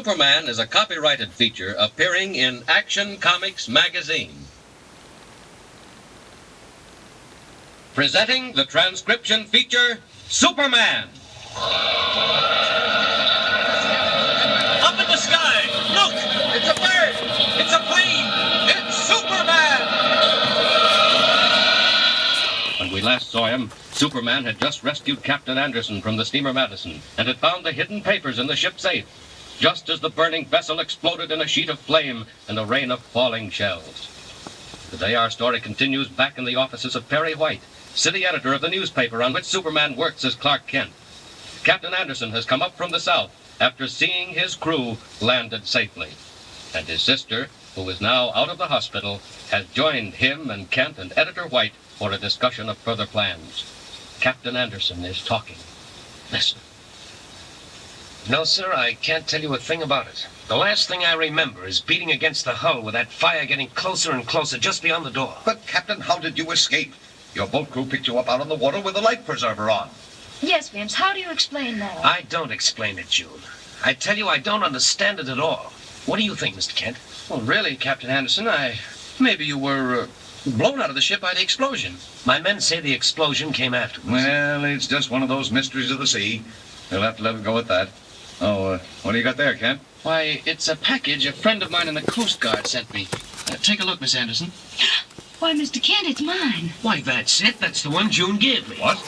Superman is a copyrighted feature appearing in Action Comics magazine. Presenting the transcription feature, Superman. Up in the sky! Look! It's a bird! It's a plane! It's Superman! When we last saw him, Superman had just rescued Captain Anderson from the steamer Madison and had found the hidden papers in the ship's safe, just as the burning vessel exploded in a sheet of flame and a rain of falling shells. Today our story continues back in the offices of Perry White, city editor of the newspaper on which Superman works as Clark Kent. Captain Anderson has come up from the south after seeing his crew landed safely. And his sister, who is now out of the hospital, has joined him and Kent and Editor White for a discussion of further plans. Captain Anderson is talking. Listen. No, sir, I can't tell you a thing about it. The last thing I remember is beating against the hull with that fire getting closer and closer just beyond the door. But, Captain, how did you escape? Your boat crew picked you up out on the water with a life preserver on. Yes, Vince, how do you explain that? I don't explain it, June. I tell you, I don't understand it at all. What do you think, Mr. Kent? Well, really, Captain Anderson, maybe you were blown out of the ship by the explosion. My men say the explosion came afterwards. Well, it's just one of those mysteries of the sea. We'll have to let it go at that. Oh, what do you got there, Kent? Why, it's a package a friend of mine in the Coast Guard sent me. Take a look, Miss Anderson. Why, Mr. Kent, it's mine. Why, that's it. That's the one June gave me. What?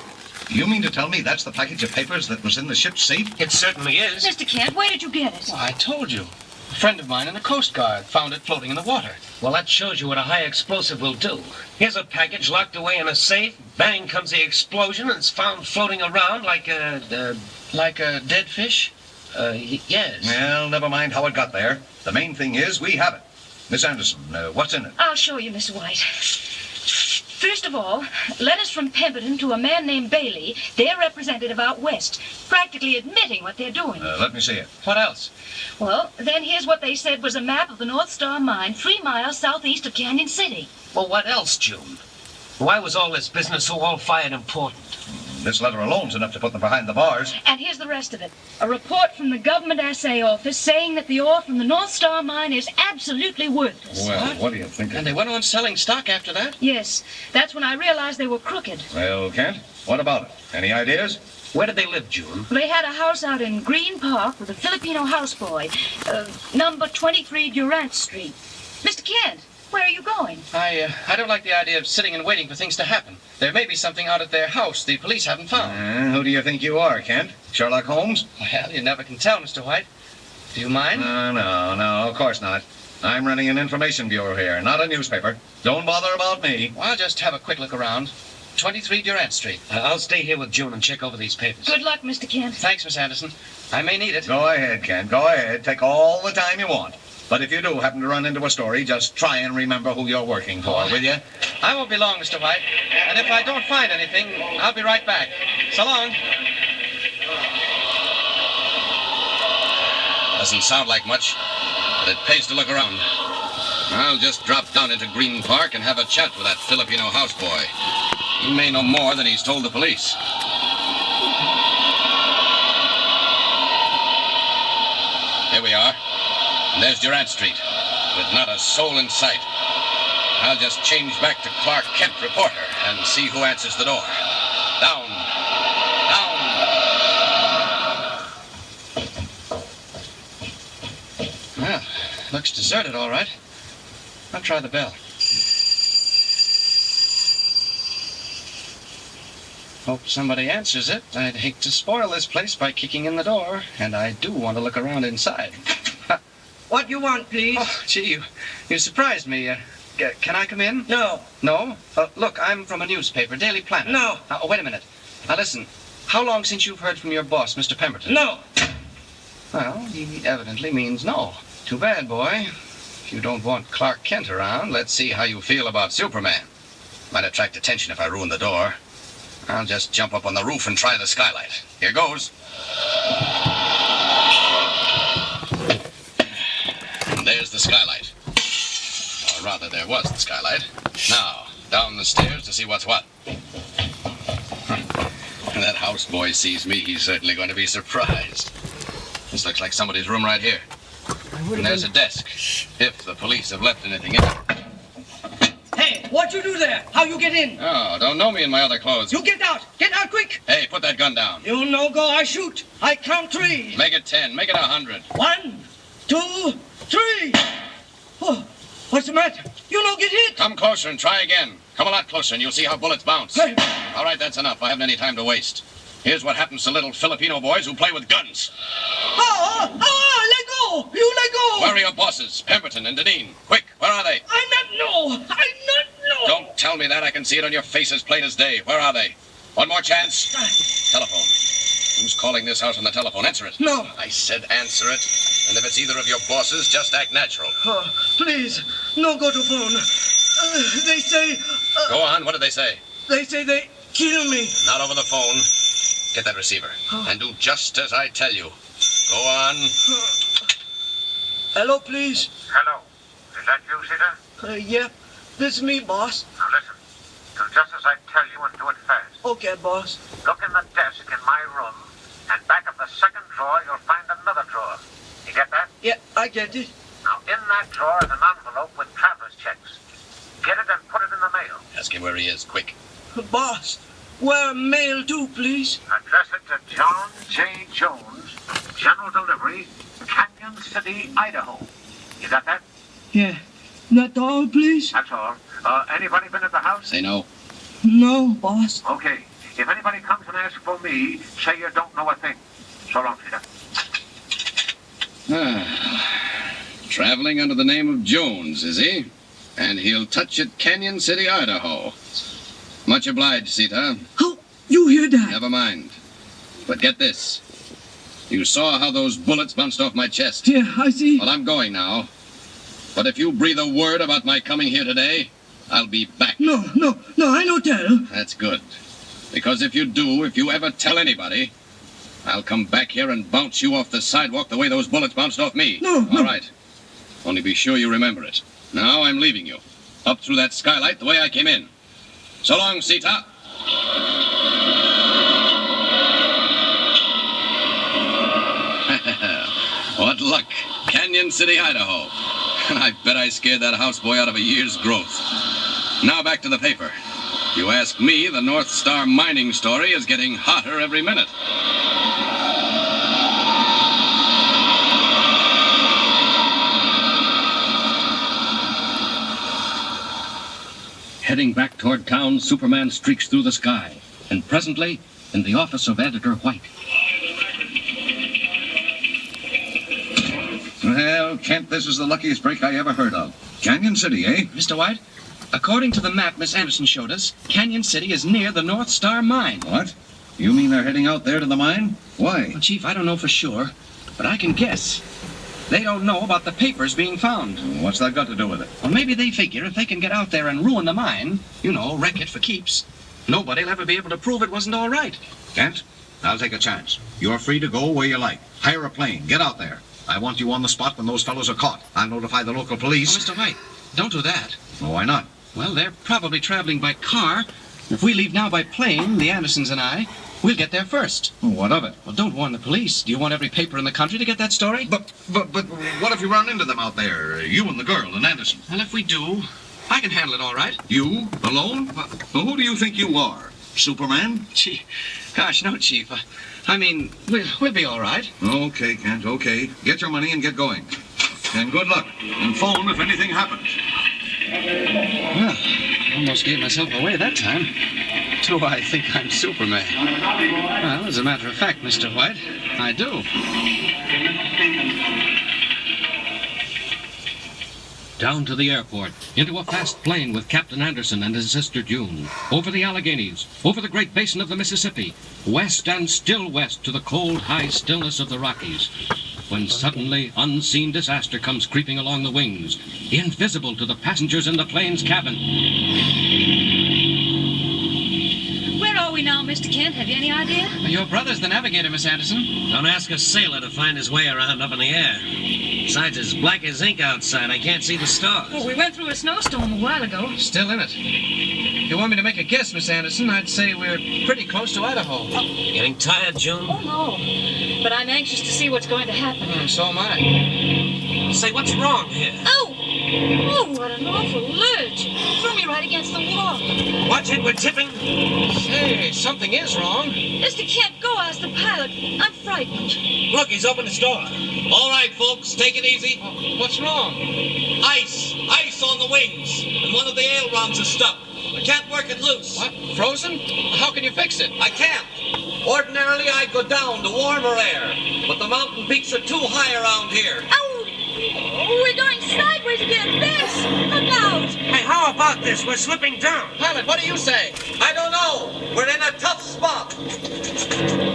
You mean to tell me that's the package of papers that was in the ship's safe? It certainly is. Mr. Kent, where did you get it? Well, I told you. A friend of mine in the Coast Guard found it floating in the water. Well, that shows you what a high explosive will do. Here's a package locked away in a safe. Bang comes the explosion, and it's found floating around like a... Like a dead fish? Yes. Well, never mind how it got there. The main thing is we have it. Miss Anderson, what's in it? I'll show you, Mr. White. First of all, letters from Pemberton to a man named Bailey, their representative out west, practically admitting what they're doing. Let me see it. What else? Well, then here's what they said was a map of the North Star Mine 3 miles southeast of Canyon City. Well, what else, June? Why was all this business so all-fired important? This letter alone's enough to put them behind the bars. And here's the rest of it. A report from the Government Assay Office saying that the ore from the North Star Mine is absolutely worthless. Well, what do you think? And they went on selling stock after that? Yes, that's when I realized they were crooked. Well, Kent, what about it? Any ideas? Where did they live, June? They had a house out in Green Park with a Filipino houseboy, number 23 Durant Street. Mr. Kent, where are you going? I don't like the idea of sitting and waiting for things to happen. There may be something out at their house the police haven't found. Who do you think you are, Kent? Sherlock Holmes? Well, you never can tell, Mr. White. Do you mind? No, of course not. I'm running an information bureau here, not a newspaper. Don't bother about me. Well, I'll just have a quick look around. 23 Durant Street. I'll stay here with June and check over these papers. Good luck, Mr. Kent. Thanks, Miss Anderson. I may need it. Go ahead, Kent. Go ahead. Take all the time you want. But if you do happen to run into a story, just try and remember who you're working for, will you? I won't be long, Mr. White. And if I don't find anything, I'll be right back. So long. Doesn't sound like much, but it pays to look around. I'll just drop down into Green Park and have a chat with that Filipino houseboy. He may know more than he's told the police. Here we are. And there's Durant Street, with not a soul in sight. I'll just change back to Clark Kent, reporter, and see who answers the door. Down. Down. Well, looks deserted, all right. I'll try the bell. Hope somebody answers it. I'd hate to spoil this place by kicking in the door, and I do want to look around inside. What you want, please? Oh, gee, you surprised me. Can I come in? No. No? Look, I'm from a newspaper, Daily Planet. No. Wait a minute. Now, listen. How long since you've heard from your boss, Mr. Pemberton? No. Well, he evidently means no. Too bad, boy. If you don't want Clark Kent around, let's see how you feel about Superman. Might attract attention if I ruin the door. I'll just jump up on the roof and try the skylight. Here goes. There's the skylight. Or rather, there was the skylight. Now, down the stairs to see what's what. When that houseboy sees me, he's certainly going to be surprised. This looks like somebody's room right here. And there's a desk, if the police have left anything in it. Hey, what you do there? How you get in? Oh, don't know me in my other clothes. You get out. Get out quick. Hey, put that gun down. You no go, I shoot. I count 3. Make it 10. Make it 100. 1, 2, 3. Oh, what's the matter? You no get hit. Come closer and try again. Come a lot closer and you'll see how bullets bounce. Hey. All right, that's enough. I haven't any time to waste. Here's what happens to little Filipino boys who play with guns. Let go. You let go. Where are your bosses? Pemberton and Deneen. Quick, where are they? I not know. Don't tell me that. I can see it on your face as plain as day. Where are they? One more chance. Telephone. Who's calling this house on the telephone? Answer it. No. I said answer it. And if it's either of your bosses, just act natural. Oh, please, no go to phone. They say... Go on. What did they say? They say they kill me. Not over the phone. Get that receiver. And do just as I tell you. Go on. Hello, please. Hello. Is that you, Sita? Yeah, this is me, boss. Now listen. Do just as I tell you and do it fast. Okay, boss. Look in the desk in my room, and back of the second drawer, you'll find another drawer. You get that? Yeah, I get it. Now, in that drawer is an envelope with traveler's checks. Get it and put it in the mail. Ask him where he is, quick. Boss, where mail to, please? Address it to John J. Jones, General Delivery, Canyon City, Idaho. You got that? Yeah. That all, please? That's all. Anybody been at the house? Say no. No, boss. Okay. If anybody comes and asks for me, say you don't know a thing. So long, Peter. Traveling under the name of Jones, is he? And he'll touch at Canyon City, Idaho. Much obliged, Sita. How you hear that? Never mind. But get this. You saw how those bullets bounced off my chest. Yeah, I see. Well, I'm going now. But if you breathe a word about my coming here today, I'll be back. No, I no tell. That's good. Because if you do, if you ever tell anybody, I'll come back here and bounce you off the sidewalk the way those bullets bounced off me. No. All right. Only be sure you remember it. Now I'm leaving you. Up through that skylight the way I came in. So long, Sita. What luck. Canyon City, Idaho. And I bet I scared that houseboy out of a year's growth. Now back to the paper. You ask me, the North Star mining story is getting hotter every minute. Heading back toward town, Superman streaks through the sky. And presently, in the office of Editor White. Well, Kent, this is the luckiest break I ever heard of. Canyon City, eh? Mr. White, according to the map Miss Anderson showed us, Canyon City is near the North Star Mine. What? You mean they're heading out there to the mine? Why? Well, Chief, I don't know for sure, but I can guess. They don't know about the papers being found. What's that got to do with it? Well, maybe they figure if they can get out there and ruin the mine, wreck it for keeps, nobody'll ever be able to prove it wasn't all right. Kent, I'll take a chance. You're free to go where you like. Hire a plane. Get out there. I want you on the spot when those fellows are caught. I'll notify the local police. Oh, Mr. White, don't do that. Oh, why not? Well, they're probably traveling by car. If we leave now by plane, the Andersons and I, we'll get there first. Well, what of it? Well, don't warn the police. Do you want every paper in the country to get that story? But what if you run into them out there? You and the girl and Anderson. Well, if we do, I can handle it all right. You? Alone? Well, who do you think you are? Superman? Gee, gosh, no, Chief. I mean, we'll be all right. Okay, Kent, okay. Get your money and get going. And good luck. And phone if anything happens. Well, almost gave myself away that time. Do I think I'm Superman? Well, as a matter of fact, Mr. White, I do. Down to the airport, into a fast plane with Captain Anderson and his sister June, over the Alleghenies, over the great basin of the Mississippi, west and still west to the cold, high stillness of the Rockies, when suddenly unseen disaster comes creeping along the wings, invisible to the passengers in the plane's cabin. Where are we now, Mr. Kent? Have you any idea? Your brother's the navigator, Miss Anderson. Don't ask a sailor to find his way around up in the air. Besides, it's black as ink outside. I can't see the stars. Well, we went through a snowstorm a while ago. Still in it. If you want me to make a guess, Miss Anderson, I'd say we're pretty close to Idaho. Getting tired, June? Oh, no. But I'm anxious to see what's going to happen. So am I. Say, what's wrong here? Oh! Oh, what an awful lurch. Threw me right against the wall. Watch it, we're tipping. Hey, something is wrong. Mr. Kent, go ask the pilot. I'm frightened. Look, he's opened his door. All right, folks, take it easy. What's wrong? Ice on the wings, and one of the ailerons is stuck. I can't work it loose. What? Frozen? How can you fix it? I can't. Ordinarily, I'd go down to warmer air, but the mountain peaks are too high around here. Oh! We're going sideways again. This! Look out! Hey, how about this? We're slipping down. Pilot, what do you say? I don't know. We're in a tough spot.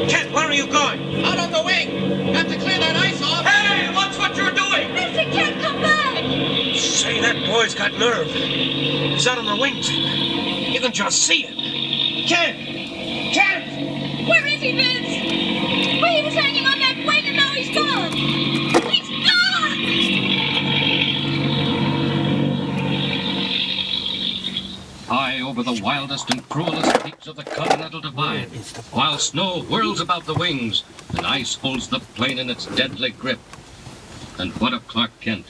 Kent, where are you going? Out on the wing. Have to clear that ice off. Hey, watch what you're doing. Mr. Kent, come back! Say, that boy's got nerve. He's out on the wing tip. You can just see it. Kent! Kent! Where is he, Vince? Well, he was hanging on that wing and now he's gone. He's gone! High over the wildest and cruelest peaks of the Continental Divide, while snow whirls about the wings and ice holds the plane in its deadly grip. And what of Clark Kent?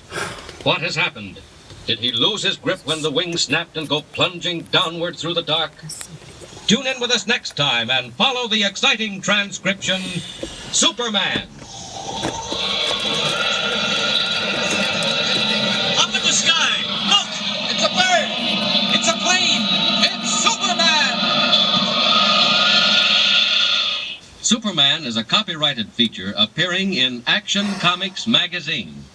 What has happened? Did he lose his grip when the wings snapped and go plunging downward through the dark? Tune in with us next time and follow the exciting transcription, Superman. Up in the sky. Look! It's a bird. It's a plane. It's Superman. Superman is a copyrighted feature appearing in Action Comics magazine.